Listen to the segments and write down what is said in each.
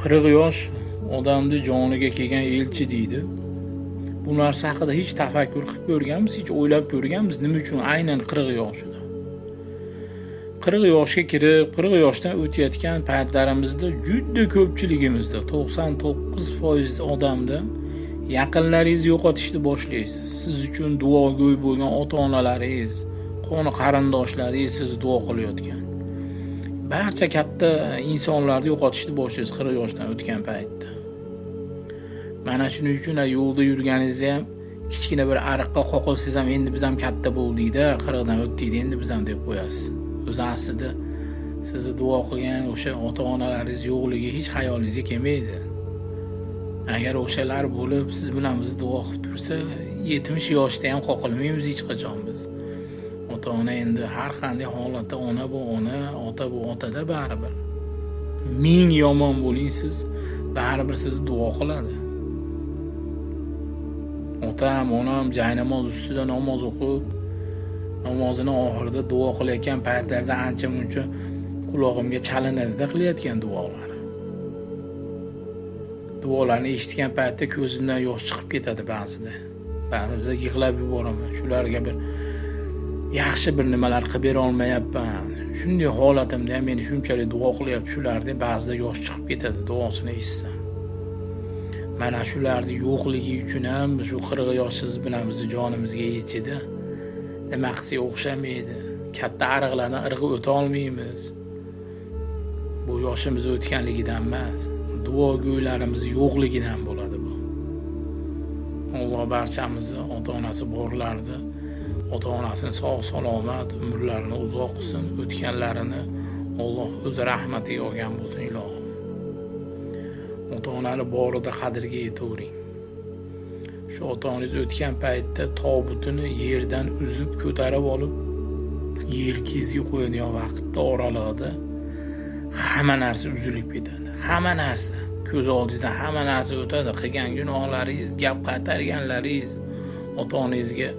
40 yosh odamni joniga kelgan elchi deydi. Bu narsa haqida hech tafakkur qilib ko'rganmiz, hech o'ylab ko'rganmiz, nima uchun aynan 40 yoshida? 40 yoshga kirib, 40 yoshdan o'tayotgan paytlarimizda juda ko'pchiligimizda 99% odamda yaqinlaringizni yo'qotishni boshlaysiz. Siz uchun duogo'y bo'lgan ota-onalaringiz, qoni qarindoshlaringiz sizni duo qilayotgan. Barcha katta insonlarni yo'qotishni boshlaysiz 40 yoshdan o'tgan paytda. Mana shuning uchun yo'lda yurganingizda ham kichkina bir ariqqa qoqilsangiz ham endi biz ham katta bo'ldik-da, 40 dan o'tdik endi biz ham deb qo'yasiz. O'zi aslida sizni duo qilgan o'sha ota-onalaringiz yo'qligi hech xayolingizga kelmaydi. Agar o'shalar bo'lib siz bilan biz duo qilib tursa, 70 yoshda ham qoqilmaymiz hech qachon biz. Ota-ona endi har qanday holatda ona bu ona, ota bu otada baribir. Ming yomon bo'ling siz, baribir sizni duo qiladi. Otam, onam jaynamoz ustida namoz o'qib, namozini oxirida duo qilayotgan paytlarda ancha-muncha quloqimga chalinadi-da qilayotgan duolar. Duolarni eshitgan paytda ko'zimdan yosh chiqib ketadi ba'zida. Ba'zida yig'lab yuboraman. Shularga bir yaxshi bir nimalar qilib bera olmayapman. Shunday holatimda ham meni shunchalik duo qilyapti shularga ba'zida yosh chiqib ketadi duosini eshitsam. Mana shularni yo'qligi uchun ham shu 40 yosh siz bilan bizni jonimizga yetdi. Nima qilsak o'xshamaydi. Katta ariqlardan irg'i o'ta olmaymiz. Bu yoshimiz o'tganligidan emas, duogo'ylarimiz yo'qligidan bo'ladi bu. Alloh barchamizni ota-onasi borlarni, ota-onasini sog' salomat, umrlarini uzoq qilsin, o'tganlarini Alloh o'z rahmatiga olgan bo'lsin ilohim. Ota-onani borida qadriga yetavering. Shu ota-onangiz o'tgan paytda tobutini yerdan uzib ko'tarib olib yelkangizga qo'yadigan vaqtda oralig'ida hamma narsa uzilib ketadi. Hamma narsa, ko'z oldingizdan hamma narsa o'tadi. Qilgan gunohlaringiz, gap qaytarganlaringiz, ota-onangizga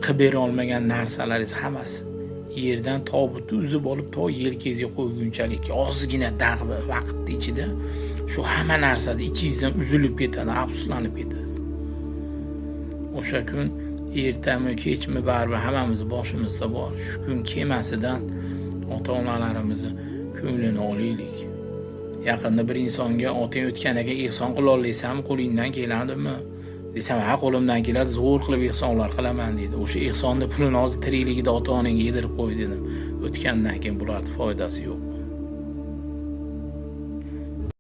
qilib bera olmagan narsalaringiz hammasi yerdan tobutni uzib olib to yelkangizga qo'ygunchalik ozgina dag'bi vaqt ichida shu hamma narsasi ichingizdan uzilib ketadi, afsuslanib ketasiz. O'sha kun ertami, kechmi baribir hammamiz boshimizda bor. Shu kun kelmasidan ota-onalarimizni ko'nglini olaylik. Yaqinda bir insonga otang o'tganiga ehson qila olmaysanmi, qo'lingdan keladimi? Desam, ha qo'limdan keladi, zo'r qilib ehsonlar qilaman dedi. O'sha ehsonni pulini hozir tirikligida ota-onangga yedirib qo'y dedim. O'tgandan keyin bularning foydasi yo'q.